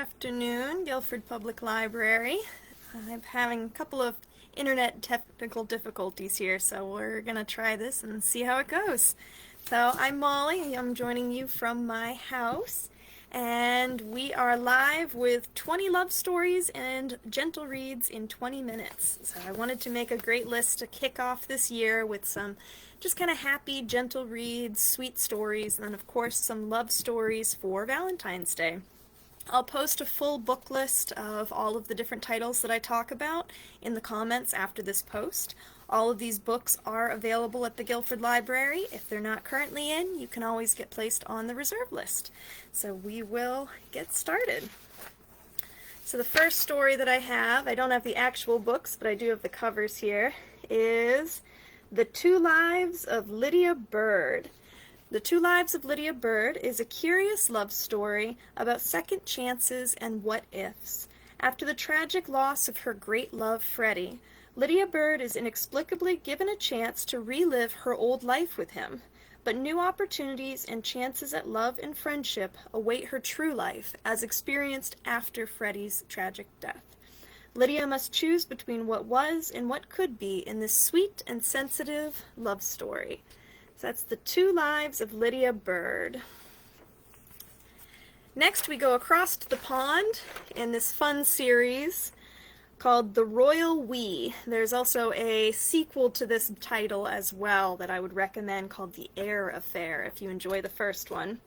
afternoon, Guilford Public Library. I'm having a couple of internet technical difficulties here, so we're going to try this and see how it goes. So I'm Molly, I'm joining you from my house, and we are live with 20 love stories and gentle reads in 20 minutes. So I wanted to make a great list to kick off this year with some just kind of happy, gentle reads, sweet stories, and then of course some love stories for Valentine's Day. I'll post a full book list of all of the different titles that I talk about in the comments after this post. All of these books are available at the Guilford Library. If they're not currently in, you can always get placed on the reserve list. So we will get started. So the first story that I don't have the actual books, but I do have the covers here, is The Two Lives of Lydia Bird. The Two Lives of Lydia Bird is a curious love story about second chances and what-ifs. After the tragic loss of her great love, Freddie, Lydia Bird is inexplicably given a chance to relive her old life with him. But new opportunities and chances at love and friendship await her true life, as experienced after Freddie's tragic death. Lydia must choose between what was and what could be in this sweet and sensitive love story. So that's The Two Lives of Lydia Bird. Next we go across the pond in this fun series called The Royal We. There's also a sequel to this title as well that I would recommend called The Heir Affair if you enjoy the first one.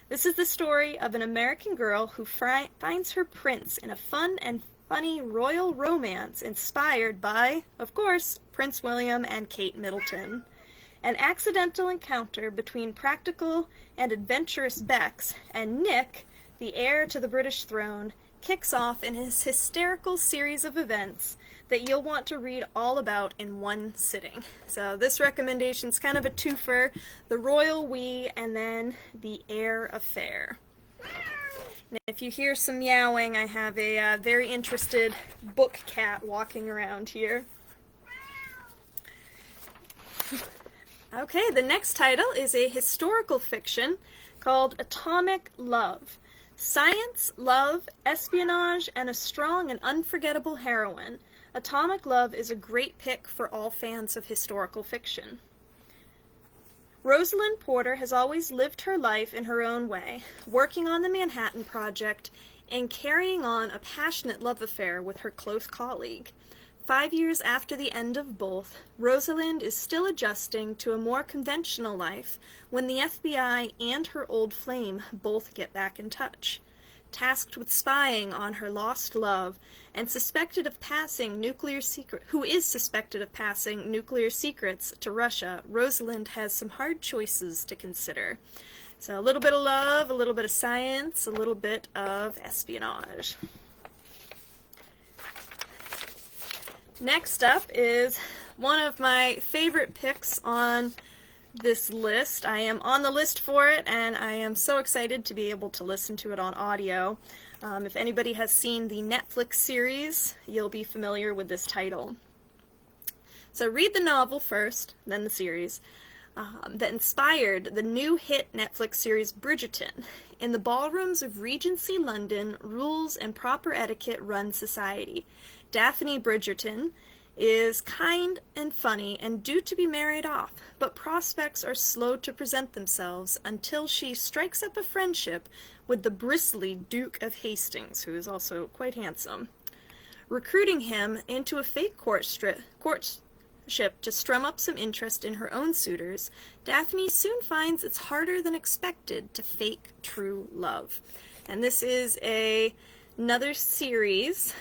This is the story of an American girl who finds her prince in a fun and funny royal romance inspired by, of course, Prince William and Kate Middleton. An accidental encounter between practical and adventurous Bex and Nick, the heir to the British throne, kicks off in his hysterical series of events that you'll want to read all about in one sitting. So this recommendation is kind of a twofer, The Royal We and then The Heir Affair. And if you hear some meowing, I have a very interested book cat walking around here. Okay, the next title is a historical fiction called Atomic Love. Science, love, espionage, and a strong and unforgettable heroine. Atomic Love is a great pick for all fans of historical fiction. Rosalind Porter has always lived her life in her own way, working on the Manhattan Project and carrying on a passionate love affair with her close colleague. 5 years after the end of both, Rosalind is still adjusting to a more conventional life when the FBI and her old flame both get back in touch. Tasked with spying on her lost love and suspected of passing nuclear secrets to Russia, Rosalind has some hard choices to consider. So a little bit of love, a little bit of science, a little bit of espionage. Next up is one of my favorite picks on this list. I am on the list for it, and I am so excited to be able to listen to it on audio. If anybody has seen the Netflix series, you'll be familiar with this title. So read the novel first, then the series, that inspired the new hit Netflix series Bridgerton. In the ballrooms of Regency London, rules and proper etiquette run society. Daphne Bridgerton is kind and funny and due to be married off, but prospects are slow to present themselves until she strikes up a friendship with the bristly Duke of Hastings, who is also quite handsome. Recruiting him into a fake courtship to strum up some interest in her own suitors, Daphne soon finds it's harder than expected to fake true love. And this is another series,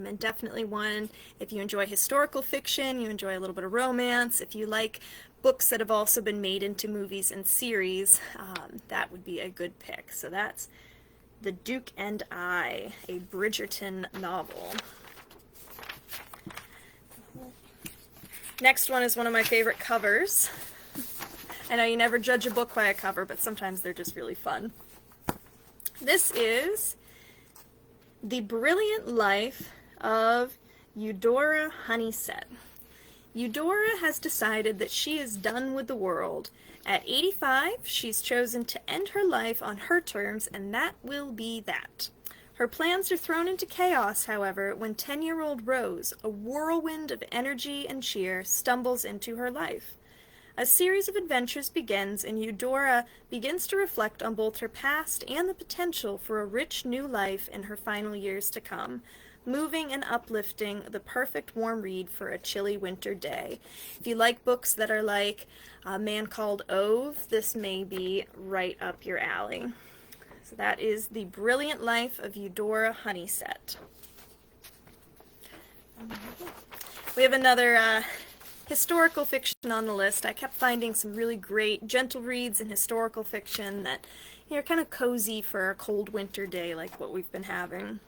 and definitely one, if you enjoy historical fiction, you enjoy a little bit of romance, if you like books that have also been made into movies and series, that would be a good pick. So that's The Duke and I, a Bridgerton novel. Next one is one of my favorite covers. I know you never judge a book by a cover, but sometimes they're just really fun. This is The Brilliant Life of Eudora Honeyset. Eudora has decided that she is done with the world. At 85, she's chosen to end her life on her terms, and that will be that. Her plans are thrown into chaos, however, when 10-year-old Rose, a whirlwind of energy and cheer, stumbles into her life. A series of adventures begins, and Eudora begins to reflect on both her past and the potential for a rich new life in her final years to come. Moving and uplifting, the perfect warm read for a chilly winter day. If you like books that are like A Man Called Ove, this may be right up your alley. So that is The Brilliant Life of Eudora Honeyset. We have another historical fiction on the list. I kept finding some really great gentle reads in historical fiction that are kind of cozy for a cold winter day like what we've been having.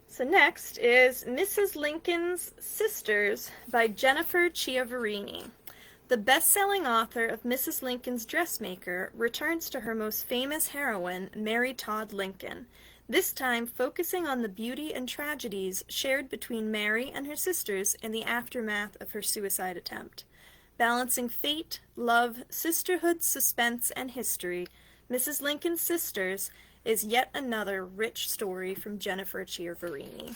So next is Mrs. Lincoln's Sisters by Jennifer Chiaverini. The best-selling author of Mrs. Lincoln's Dressmaker returns to her most famous heroine, Mary Todd Lincoln, this time focusing on the beauty and tragedies shared between Mary and her sisters in the aftermath of her suicide attempt. Balancing fate, love, sisterhood, suspense, and history, Mrs. Lincoln's Sisters is yet another rich story from Jennifer Chiaverini.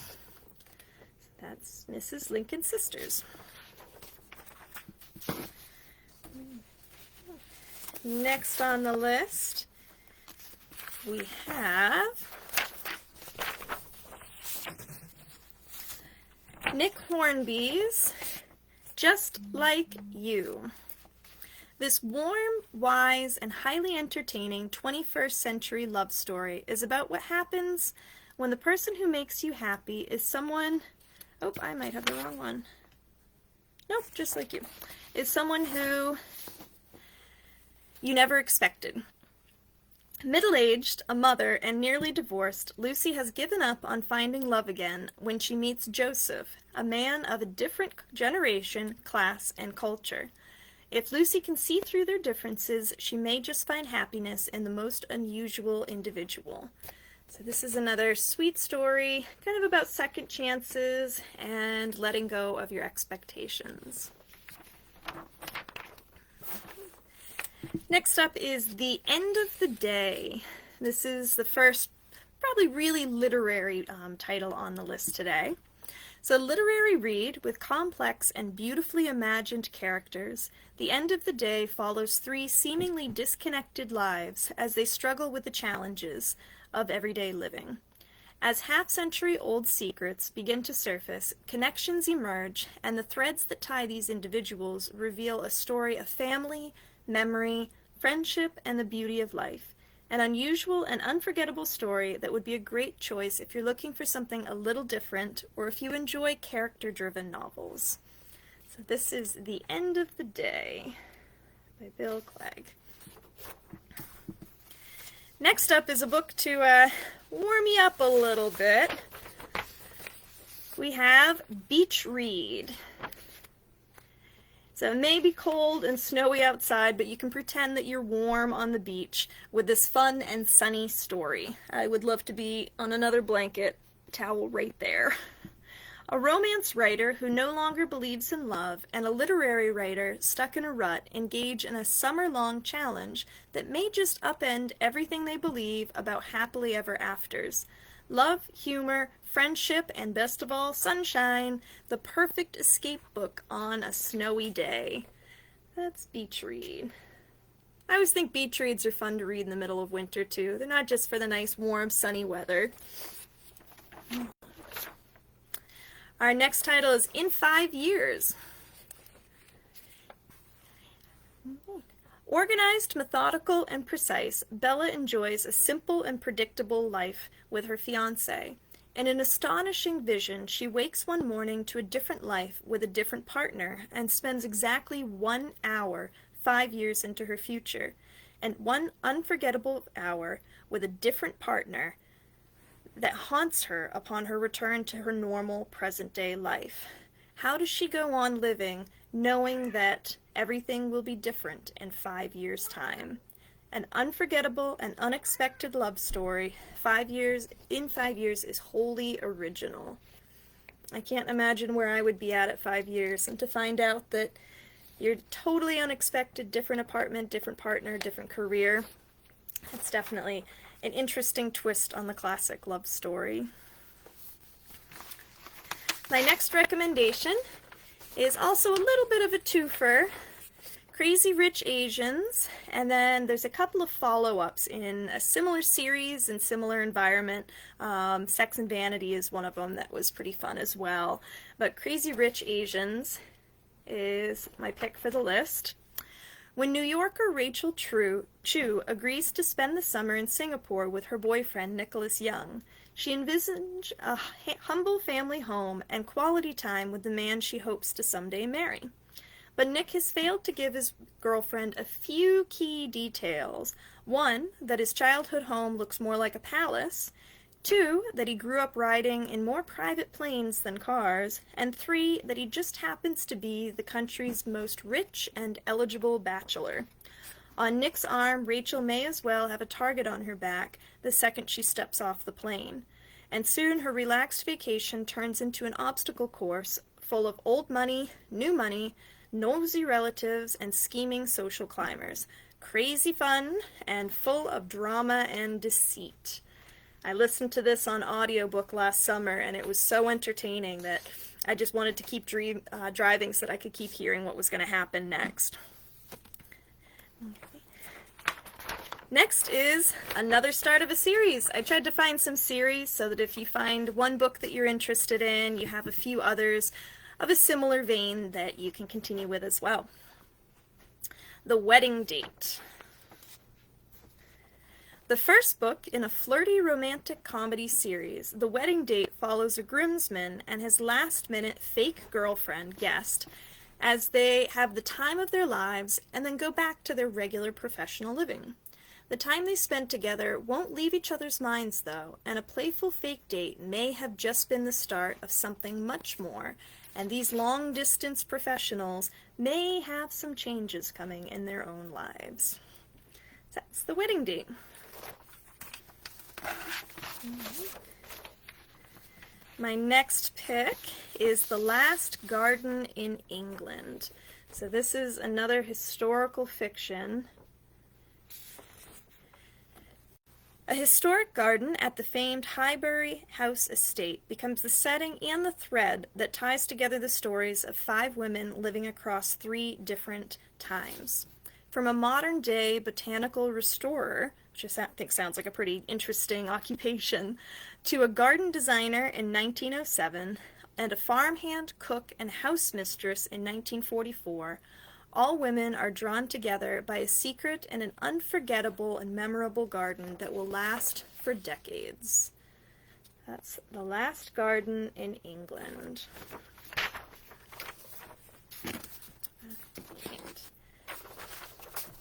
That's Mrs. Lincoln's Sisters. Next on the list, we have Nick Hornby's Just Like You. This warm, wise, and highly entertaining 21st century love story is about what happens when the person who makes you happy is someone... Oh, I might have the wrong one. Nope, Just Like You. Is someone who you never expected. Middle-aged, a mother, and nearly divorced, Lucy has given up on finding love again when she meets Joseph, a man of a different generation, class, and culture. If Lucy can see through their differences, she may just find happiness in the most unusual individual. So this is another sweet story, kind of about second chances and letting go of your expectations. Next up is The End of the Day. This is the first, probably really literary title on the list today. It's a literary read with complex and beautifully imagined characters. The End of the Day follows three seemingly disconnected lives as they struggle with the challenges of everyday living. As half-century-old secrets begin to surface, connections emerge, and the threads that tie these individuals reveal a story of family, memory, friendship, and the beauty of life. An unusual and unforgettable story that would be a great choice if you're looking for something a little different or if you enjoy character-driven novels. So this is The End of the Day by Bill Clegg. Next up is a book to warm me up a little bit. We have Beach Read. So it may be cold and snowy outside, but you can pretend that you're warm on the beach with this fun and sunny story. I would love to be on another blanket towel right there. A romance writer who no longer believes in love and a literary writer stuck in a rut engage in a summer-long challenge that may just upend everything they believe about happily ever afters. Love, humor, friendship, and best of all, sunshine, the perfect escape book on a snowy day. That's Beach Read. I always think beach reads are fun to read in the middle of winter, too. They're not just for the nice, warm, sunny weather. Our next title is In 5 Years. Organized, methodical, and precise, Bella enjoys a simple and predictable life with her fiancé. In an astonishing vision, she wakes one morning to a different life with a different partner and spends exactly 1 hour 5 years into her future, and one unforgettable hour with a different partner that haunts her upon her return to her normal present-day life. How does she go on living knowing that everything will be different in 5 years' time? An unforgettable and unexpected love story. 5 years is wholly original. I can't imagine where I would be at 5 years, and to find out that you're totally unexpected, different apartment, different partner, different career, that's definitely an interesting twist on the classic love story. My next recommendation is also a little bit of a twofer. Crazy Rich Asians, and then there's a couple of follow-ups in a similar series and similar environment. Sex and Vanity is one of them that was pretty fun as well. But Crazy Rich Asians is my pick for the list. When New Yorker Rachel Chu agrees to spend the summer in Singapore with her boyfriend Nicholas Young, she envisages a humble family home and quality time with the man she hopes to someday marry. But Nick has failed to give his girlfriend a few key details. One, that his childhood home looks more like a palace. Two, that he grew up riding in more private planes than cars. And three, that he just happens to be the country's most rich and eligible bachelor. On Nick's arm, Rachel may as well have a target on her back the second she steps off the plane. And soon her relaxed vacation turns into an obstacle course full of old money, new money, nosy relatives, and scheming social climbers. Crazy fun and full of drama and deceit. I listened to this on audiobook last summer, and it was so entertaining that I just wanted to keep driving so that I could keep hearing what was going to happen next. Next is another start of a series. I tried to find some series so that if you find one book that you're interested in, you have a few others of a similar vein that you can continue with as well. The Wedding Date. The first book in a flirty romantic comedy series, The Wedding Date follows a groomsman and his last-minute fake girlfriend guest as they have the time of their lives and then go back to their regular professional living. The time they spend together won't leave each other's minds, though, and a playful fake date may have just been the start of something much more, and these long-distance professionals may have some changes coming in their own lives. That's The Wedding Date. My next pick is The Last Garden in England. So this is another historical fiction. A historic garden at the famed Highbury House estate becomes the setting and the thread that ties together the stories of 5 women living across 3 different times. From a modern-day botanical restorer, which I think sounds like a pretty interesting occupation, to a garden designer in 1907 and a farmhand, cook, and house mistress in 1944, all women are drawn together by a secret and an unforgettable and memorable garden that will last for decades. That's The Last Garden in England.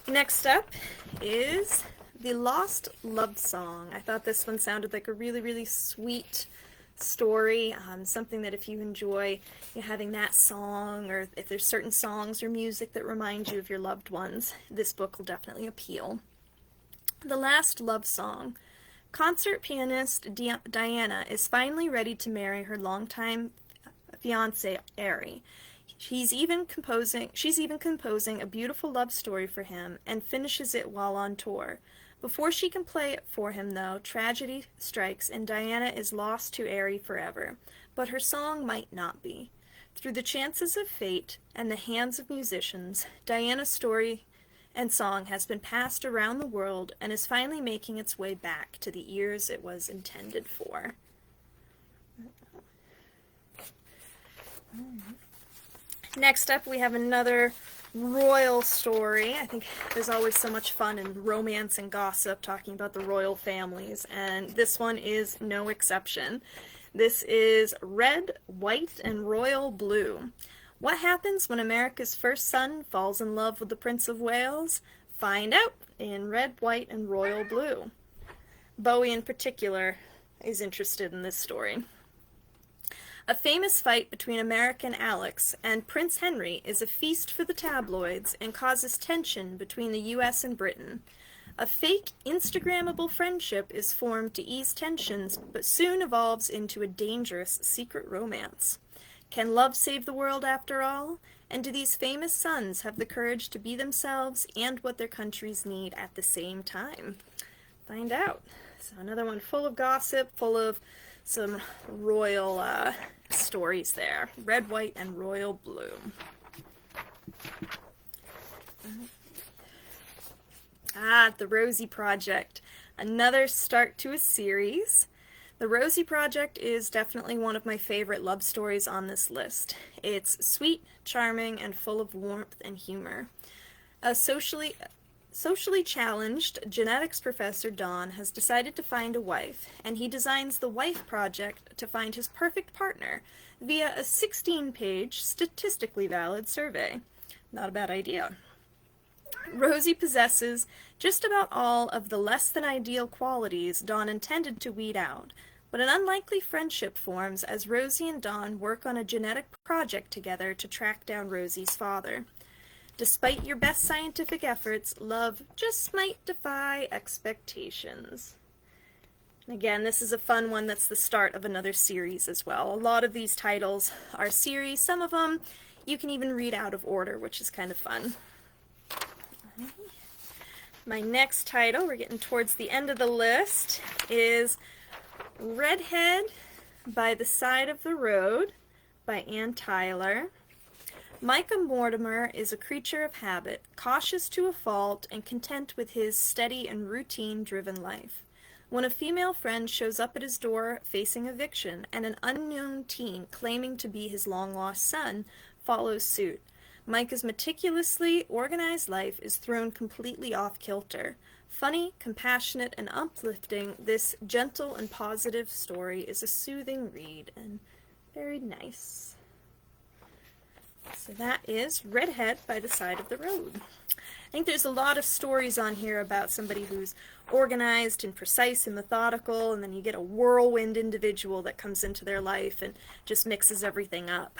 Next up is The Lost Love Song. I thought this one sounded like a really, really sweet story, something that if you enjoy having that song, or if there's certain songs or music that remind you of your loved ones, this book will definitely appeal. The Last Love Song. Concert pianist Diana is finally ready to marry her longtime fiancé, Ari. She's even composing a beautiful love story for him and finishes it while on tour. Before she can play it for him, though, tragedy strikes and Diana is lost to Ari forever. But her song might not be. Through the chances of fate and the hands of musicians, Diana's story and song has been passed around the world and is finally making its way back to the ears it was intended for. Next up, we have another royal story. I think there's always so much fun in romance and gossip talking about the royal families, and this one is no exception. This is Red, White, and Royal Blue. What happens when America's first son falls in love with the Prince of Wales? Find out in Red, White, and Royal Blue. Bowie in particular is interested in this story. A famous fight between American Alex and Prince Henry is a feast for the tabloids and causes tension between the U.S. and Britain. A fake Instagrammable friendship is formed to ease tensions, but soon evolves into a dangerous secret romance. Can love save the world after all? And do these famous sons have the courage to be themselves and what their countries need at the same time? Find out. So another one full of gossip, full of some royal stories there. Red, white, and royal blue. The Rosie Project. Another start to a series. The Rosie Project is definitely one of my favorite love stories on this list. It's sweet, charming, and full of warmth and humor. A socially challenged genetics professor, Don, has decided to find a wife, and he designs the Wife Project to find his perfect partner via a 16-page, statistically valid survey. Not a bad idea. Rosie possesses just about all of the less-than-ideal qualities Don intended to weed out, but an unlikely friendship forms as Rosie and Don work on a genetic project together to track down Rosie's father. Despite your best scientific efforts, love just might defy expectations. And again, this is a fun one that's the start of another series as well. A lot of these titles are series. Some of them you can even read out of order, which is kind of fun. My next title, we're getting towards the end of the list, is Redhead by the Side of the Road by Ann Tyler. Micah Mortimer is a creature of habit, cautious to a fault and content with his steady and routine-driven life. When a female friend shows up at his door facing eviction and an unknown teen claiming to be his long-lost son follows suit, Micah's meticulously organized life is thrown completely off kilter. Funny, compassionate, and uplifting, this gentle and positive story is a soothing read and very nice. So that is Redhead by the Side of the Road. I think there's a lot of stories on here about somebody who's organized and precise and methodical, and then you get a whirlwind individual that comes into their life and just mixes everything up.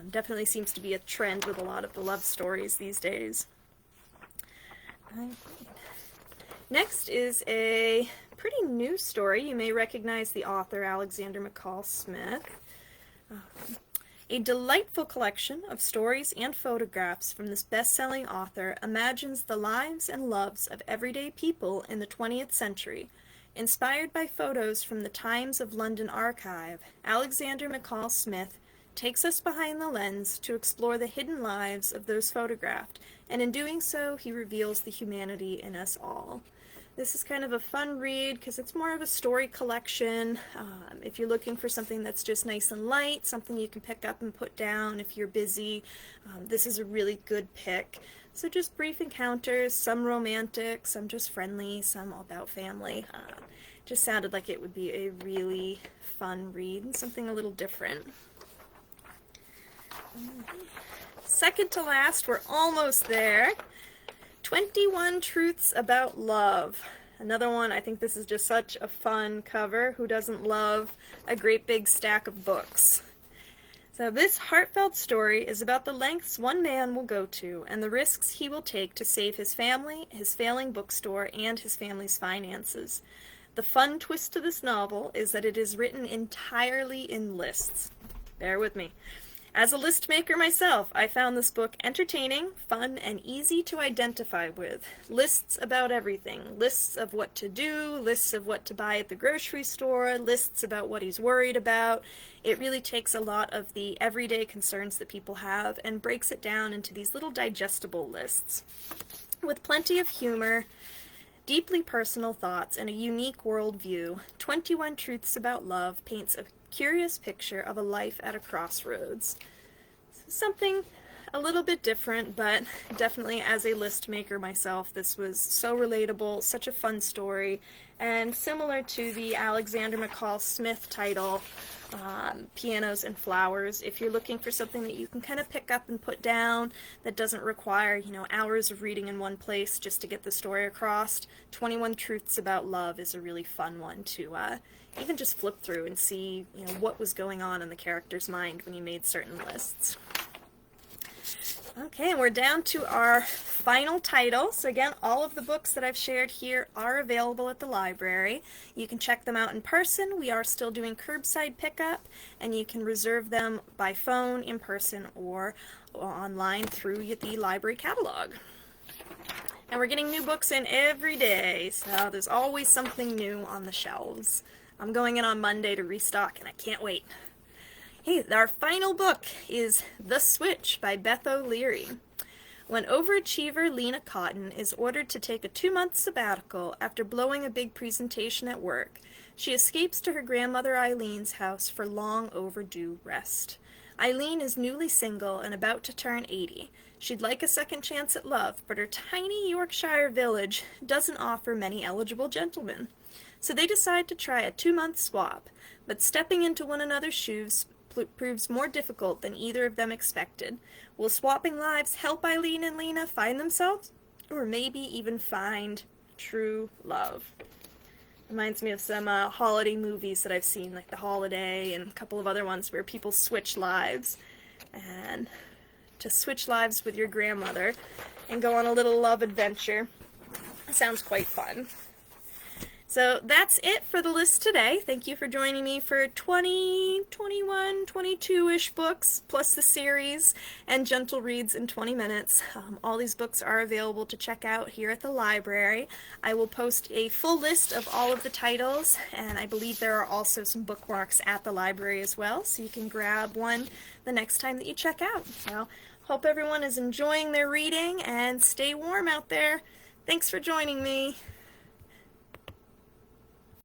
Definitely seems to be a trend with a lot of the love stories these days. Next is a pretty new story. You may recognize the author, Alexander McCall Smith. A delightful collection of stories and photographs from this best-selling author imagines the lives and loves of everyday people in the 20th century. Inspired by photos from the Times of London archive, Alexander McCall Smith takes us behind the lens to explore the hidden lives of those photographed, and in doing so, he reveals the humanity in us all. This is kind of a fun read because it's more of a story collection. If you're looking for something that's just nice and light, something you can pick up and put down if you're busy, this is a really good pick. So just brief encounters, some romantic, some just friendly, some about family. Just sounded like it would be a really fun read and something a little different. Second to last, we're almost there. 21 Truths About Love. Another one, I think this is just such a fun cover. Who doesn't love a great big stack of books? So this heartfelt story is about the lengths one man will go to and the risks he will take to save his family, his failing bookstore, and his family's finances. The fun twist to this novel is that it is written entirely in lists. Bear with me. As a list maker myself, I found this book entertaining, fun, and easy to identify with. Lists about everything. Lists of what to do, lists of what to buy at the grocery store, lists about what he's worried about. It really takes a lot of the everyday concerns that people have and breaks it down into these little digestible lists. With plenty of humor, deeply personal thoughts, and a unique worldview, 21 Truths About Love paints a curious picture of a life at a crossroads. Something a little bit different, but definitely as a list maker myself, this was so relatable, such a fun story, and similar to the Alexander McCall Smith title, Pianos and Flowers. If you're looking for something that you can kind of pick up and put down that doesn't require, hours of reading in one place just to get the story across, 21 Truths About Love is a really fun one to even just flip through and see, what was going on in the character's mind when he made certain lists. Okay, and we're down to our final title. So again, all of the books that I've shared here are available at the library. You can check them out in person. We are still doing curbside pickup, and you can reserve them by phone, in person, or online through the library catalog. And we're getting new books in every day, so there's always something new on the shelves. I'm going in on Monday to restock, and I can't wait. Hey, our final book is The Switch by Beth O'Leary. When overachiever Lena Cotton is ordered to take a 2-month sabbatical after blowing a big presentation at work, she escapes to her grandmother Eileen's house for long overdue rest. Eileen is newly single and about to turn 80. She'd like a second chance at love, but her tiny Yorkshire village doesn't offer many eligible gentlemen. So they decide to try a 2-month swap, but stepping into one another's shoes proves more difficult than either of them expected. Will swapping lives help Eileen and Lena find themselves? Or maybe even find true love? Reminds me of some holiday movies that I've seen, like The Holiday and a couple of other ones where people switch lives. And to switch lives with your grandmother and go on a little love adventure sounds quite fun. So that's it for the list today. Thank you for joining me for 20, 21, 22-ish books, plus the series and gentle reads in 20 minutes. All these books are available to check out here at the library. I will post a full list of all of the titles, and I believe there are also some bookmarks at the library as well, so you can grab one the next time that you check out. So, hope everyone is enjoying their reading, and stay warm out there. Thanks for joining me.